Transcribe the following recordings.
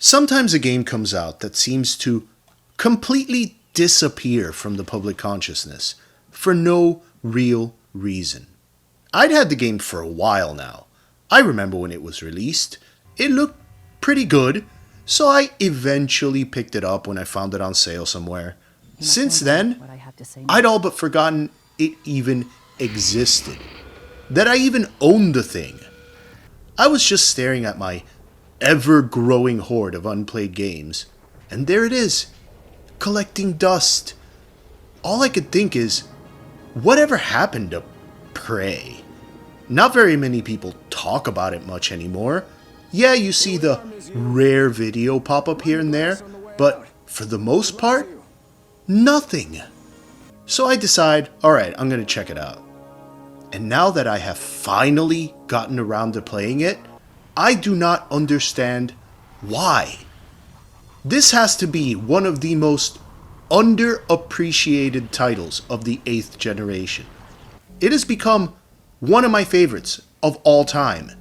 Sometimes a game comes out that seems to completely disappear from the public consciousness for no real reason. I'd had the game for a while now. I remember when it was released. It looked pretty good, so I eventually picked it up when I found it on sale somewhere. Since then, I'd all but forgotten it even existed. That I even owned the thing. I was just staring at my ever-growing horde of unplayed games, and there it is, collecting dust. All I could think is, whatever happened to Prey? Not very many people talk about it much anymore. Yeah, you see the rare video pop up here and there, but for the most part, nothing. So I decide, alright, I'm gonna check it out. And now that I have finally gotten around to playing it, I do not understand why. This has to be one of the most underappreciated titles of the 8th generation. It has become one of my favorites of all time.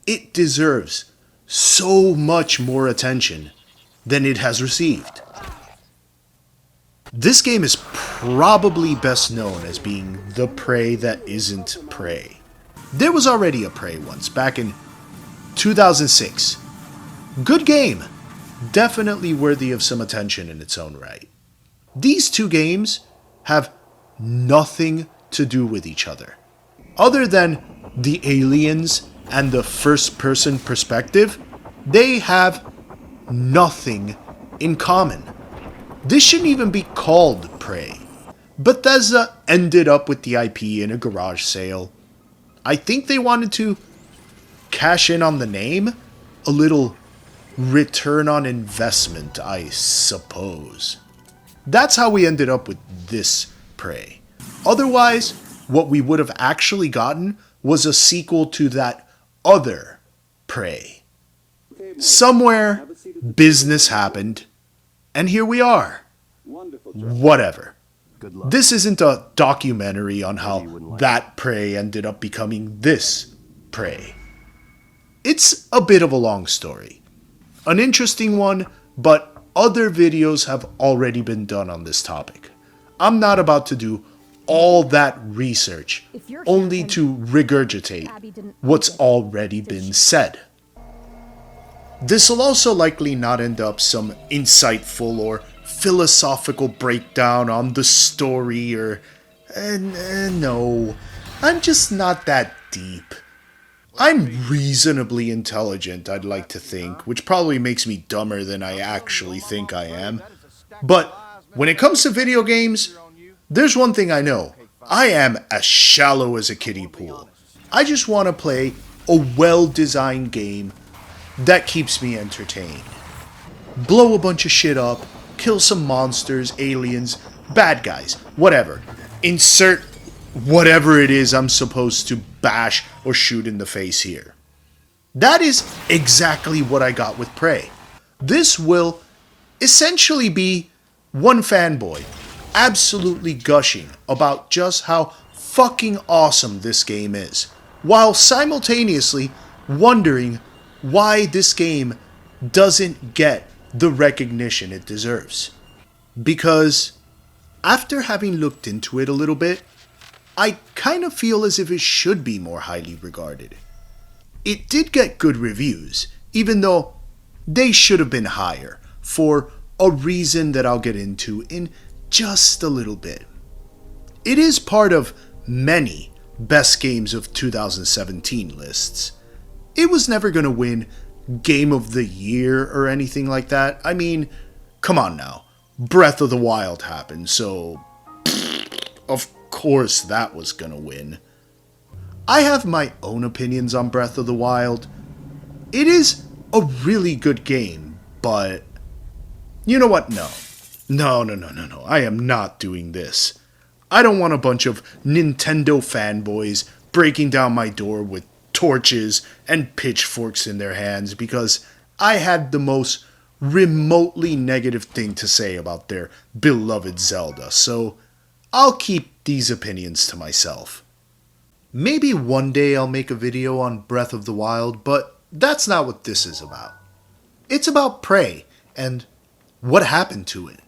It deserves so much more attention than it has received. This game is probably best known as being the Prey that isn't Prey. There was already a Prey once, back in 2006. Good game. Definitely worthy of some attention in its own right. These two games have nothing to do with each other. Other than the aliens and the first-person perspective, they have nothing in common. This shouldn't even be called Prey. Bethesda ended up with the IP in a garage sale. I think they wanted to cash in on the name? A little return on investment, I suppose. That's how we ended up with this Prey. Otherwise, what we would have actually gotten was a sequel to that other Prey. Somewhere, business happened, and here we are. Whatever. This isn't a documentary on how that Prey ended up becoming this Prey. It's a bit of a long story. An interesting one, but other videos have already been done on this topic. I'm not about to do all that research only to regurgitate what's already been said. This will also likely not end up some insightful or philosophical breakdown on the story or... no, I'm just not that deep. I'm reasonably intelligent, I'd like to think, which probably makes me dumber than I actually think I am. But when it comes to video games, there's one thing I know. I am as shallow as a kiddie pool. I just want to play a well-designed game that keeps me entertained. Blow a bunch of shit up, kill some monsters, aliens, bad guys, whatever. Insert whatever it is I'm supposed to bash or shoot in the face here. That is exactly what I got with Prey. This will essentially be one fanboy absolutely gushing about just how fucking awesome this game is, while simultaneously wondering why this game doesn't get the recognition it deserves. Because after having looked into it a little bit, I kind of feel as if it should be more highly regarded. It did get good reviews, even though they should have been higher, for a reason that I'll get into in just a little bit. It is part of many best games of 2017 lists. It was never going to win Game of the Year or anything like that. I mean, come on now. Breath of the Wild happened, so of course that was going to win. I have my own opinions on Breath of the Wild. It is a really good game, but you know what? No. I am not doing this. I don't want a bunch of Nintendo fanboys breaking down my door with torches and pitchforks in their hands because I had the most remotely negative thing to say about their beloved Zelda, so I'll keep these opinions to myself. Maybe one day I'll make a video on Breath of the Wild, but that's not what this is about. It's about Prey and what happened to it.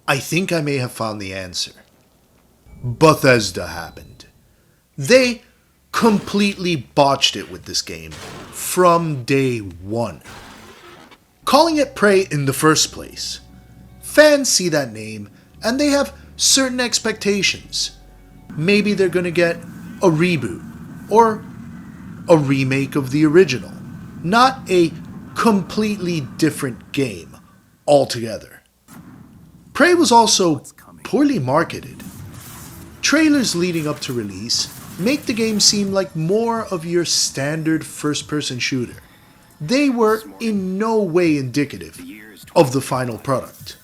I think I may have found the answer. Bethesda happened. They completely botched it with this game from day one. Calling it Prey in the first place. Fans see that name and they have certain expectations. Maybe they're gonna get a reboot or a remake of the original, not a completely different game altogether. Prey was also poorly marketed. Trailers leading up to release make the game seem like more of your standard first-person shooter. They were in no way indicative of the final product.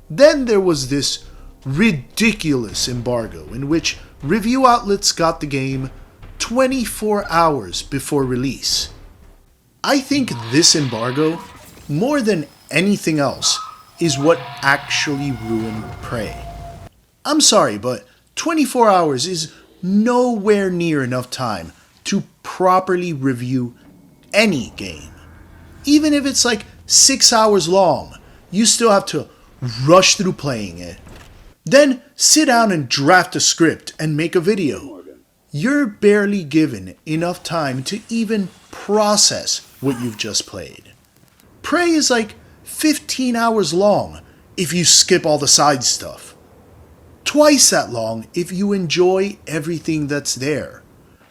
Then there was this ridiculous embargo in which review outlets got the game 24 hours before release. I think this embargo, more than anything else, is what actually ruined Prey. I'm sorry, but 24 hours is nowhere near enough time to properly review any game. Even if it's like 6 hours long, you still have to rush through playing it. Then sit down and draft a script and make a video. You're barely given enough time to even process what you've just played. Prey is like 15 hours long if you skip all the side stuff. Twice that long if you enjoy everything that's there.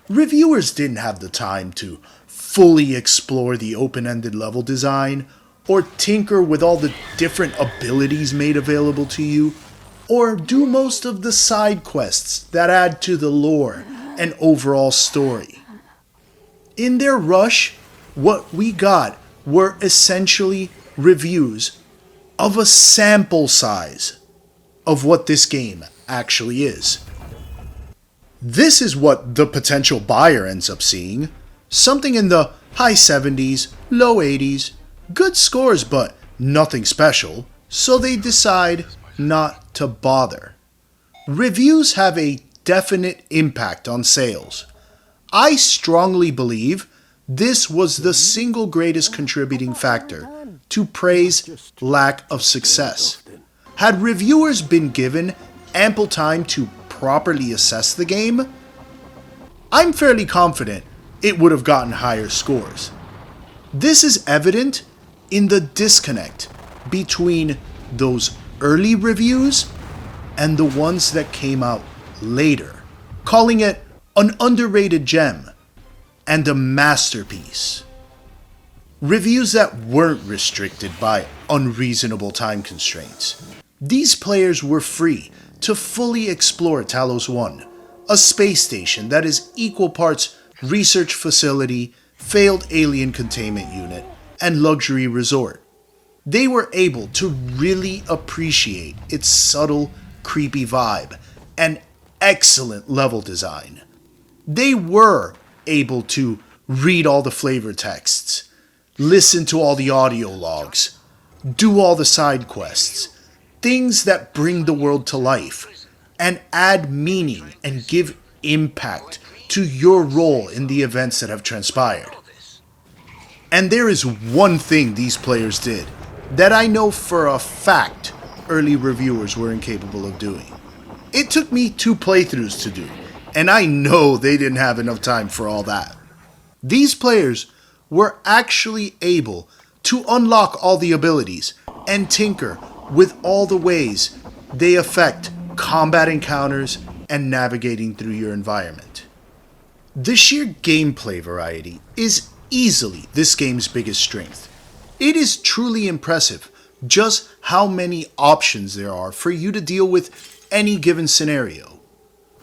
Reviewers didn't have the time to fully explore the open-ended level design, or tinker with all the different abilities made available to you, or do most of the side quests that add to the lore and overall story. In their rush, what we got were essentially reviews of a sample size of what this game actually is. This is what the potential buyer ends up seeing. Something in the high 70s, low 80s, good scores but nothing special, so they decide not to bother. Reviews have a definite impact on sales. I strongly believe this was the single greatest contributing factor to Prey's lack of success. Had reviewers been given ample time to properly assess the game, I'm fairly confident it would have gotten higher scores. This is evident in the disconnect between those early reviews and the ones that came out later, calling it an underrated gem and a masterpiece. Reviews that weren't restricted by unreasonable time constraints. These players were free to fully explore Talos 1, a space station that is equal parts research facility, failed alien containment unit, and luxury resort. They were able to really appreciate its subtle, creepy vibe and excellent level design. They were able to read all the flavor texts, listen to all the audio logs, do all the side quests, things that bring the world to life, and add meaning and give impact to your role in the events that have transpired. And there is one thing these players did that I know for a fact early reviewers were incapable of doing. It took me 2 playthroughs to do, and I know they didn't have enough time for all that. These players were actually able to unlock all the abilities and tinker with all the ways they affect combat encounters and navigating through your environment. The sheer gameplay variety is easily this game's biggest strength. It is truly impressive just how many options there are for you to deal with any given scenario.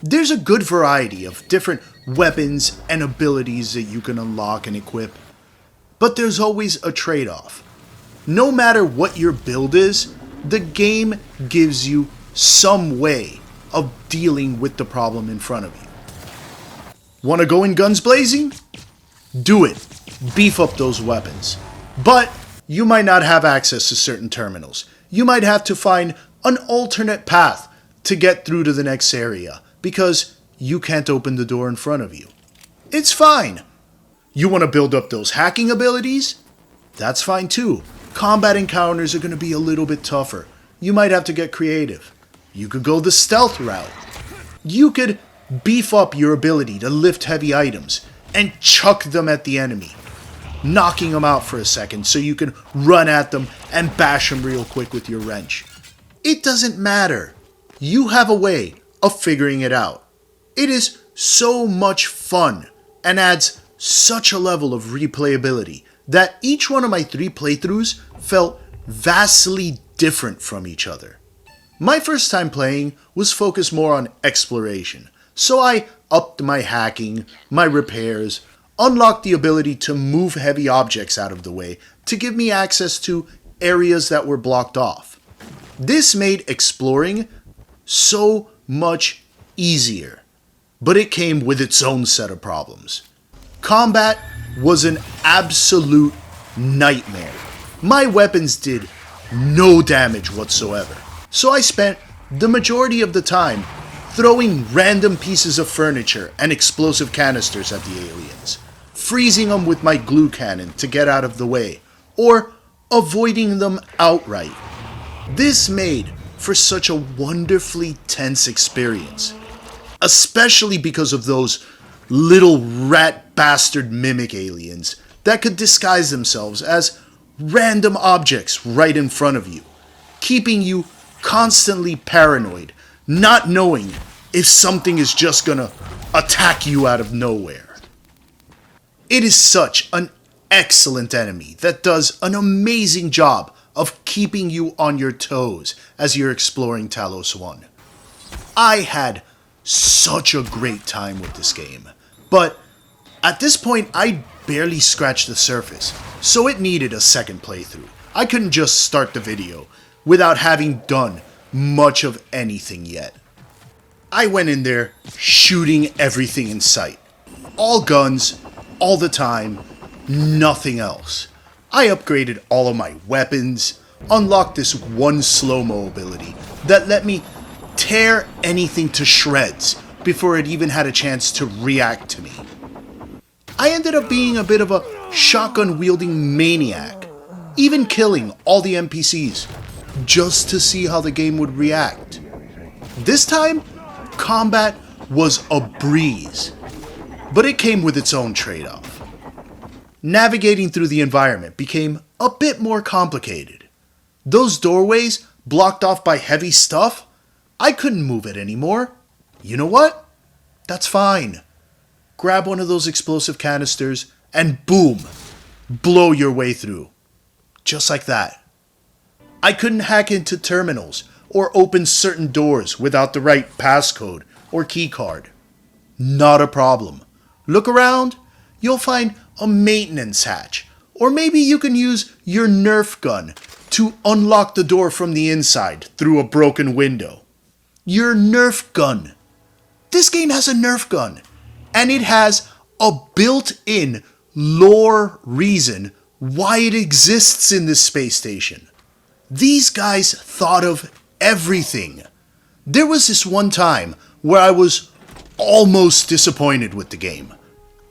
There's a good variety of different weapons and abilities that you can unlock and equip, but there's always a trade-off. No matter what your build is, the game gives you some way of dealing with the problem in front of you. Want to go in guns blazing? Do it. Beef up those weapons. But you might not have access to certain terminals. You might have to find an alternate path to get through to the next area because you can't open the door in front of you. It's fine. You want to build up those hacking abilities? That's fine too. Combat encounters are going to be a little bit tougher. You might have to get creative. You could go the stealth route. You could beef up your ability to lift heavy items and chuck them at the enemy, knocking them out for a second so you can run at them and bash them real quick with your wrench. It doesn't matter. You have a way of figuring it out. It is so much fun and adds such a level of replayability that each one of my 3 playthroughs felt vastly different from each other. My first time playing was focused more on exploration, so I upped my hacking, my repairs, unlocked the ability to move heavy objects out of the way to give me access to areas that were blocked off. This made exploring so much easier, but it came with its own set of problems. Combat was an absolute nightmare. My weapons did no damage whatsoever, so I spent the majority of the time throwing random pieces of furniture and explosive canisters at the aliens, freezing them with my glue cannon to get out of the way, or avoiding them outright. This made for such a wonderfully tense experience, especially because of those little rat bastard mimic aliens that could disguise themselves as random objects right in front of you, keeping you constantly paranoid, not knowing if something is just gonna attack you out of nowhere. It is such an excellent enemy that does an amazing job of keeping you on your toes as you're exploring Talos 1. I had such a great time with this game, but at this point I barely scratched the surface, so it needed a second playthrough. I couldn't just start the video without having done much of anything yet. I went in there shooting everything in sight. All guns, all the time, nothing else. I upgraded all of my weapons, unlocked this one slow-mo ability that let me tear anything to shreds before it even had a chance to react to me. I ended up being a bit of a shotgun-wielding maniac, even killing all the NPCs, just to see how the game would react. This time, combat was a breeze, but it came with its own trade-off. Navigating through the environment became a bit more complicated. Those doorways blocked off by heavy stuff, I couldn't move it anymore. You know what? That's fine. Grab one of those explosive canisters and boom, blow your way through. Just like that. I couldn't hack into terminals or open certain doors without the right passcode or keycard. Not a problem. Look around, you'll find a maintenance hatch, or maybe you can use your Nerf gun to unlock the door from the inside through a broken window. Your Nerf gun. This game has a Nerf gun, and it has a built-in lore reason why it exists in this space station. These guys thought of everything. There was this one time where I was almost disappointed with the game.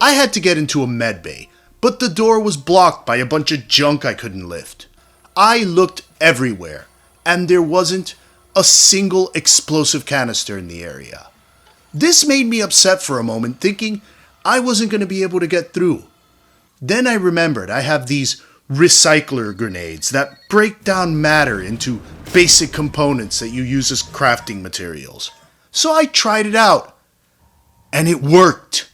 I had to get into a med bay, but the door was blocked by a bunch of junk I couldn't lift. I looked everywhere, and there wasn't a single explosive canister in the area. This made me upset for a moment, thinking I wasn't going to be able to get through. Then I remembered I have these recycler grenades that break down matter into basic components that you use as crafting materials. So I tried it out, and it worked.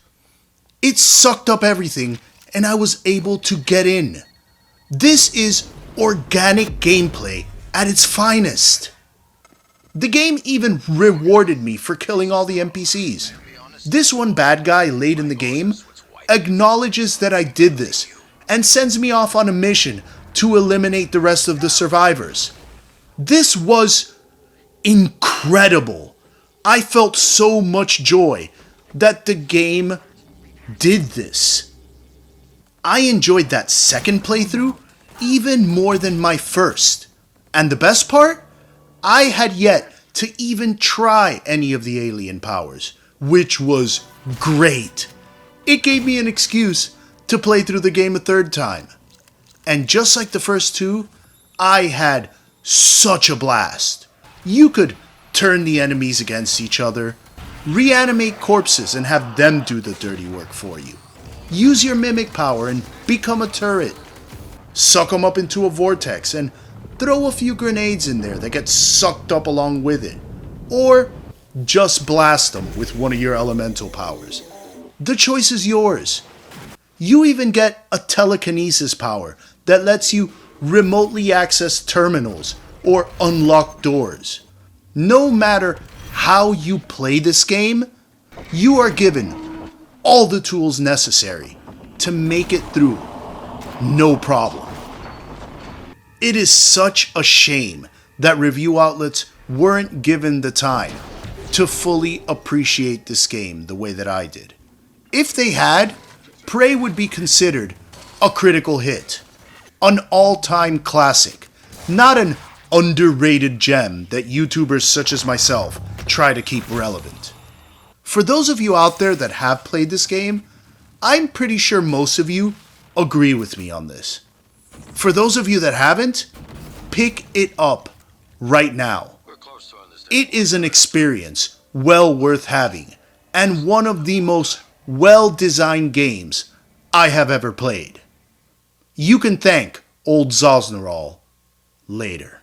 It sucked up everything, and I was able to get in. This is organic gameplay at its finest. The game even rewarded me for killing all the NPCs. This one bad guy late in the game acknowledges that I did this and sends me off on a mission to eliminate the rest of the survivors. This was incredible. I felt so much joy that the game did this. I enjoyed that second playthrough even more than my first. And the best part? I had yet to even try any of the alien powers, which was great. It gave me an excuse to play through the game a third time. And just like the first two, I had such a blast. You could turn the enemies against each other, reanimate corpses and have them do the dirty work for you. Use your mimic power and become a turret. Suck them up into a vortex and throw a few grenades in there that get sucked up along with it. Or just blast them with one of your elemental powers. The choice is yours. You even get a telekinesis power that lets you remotely access terminals or unlock doors. No matter how you play this game, you are given all the tools necessary to make it through, no problem. It is such a shame that review outlets weren't given the time to fully appreciate this game the way that I did. If they had, Prey would be considered a critical hit, an all-time classic, not an underrated gem that YouTubers such as myself try to keep relevant. For those of you out there that have played this game, I'm pretty sure most of you agree with me on this. For those of you that haven't, pick it up right now. It is an experience well worth having, and one of the most well-designed games I have ever played. You can thank old Zosnaral later.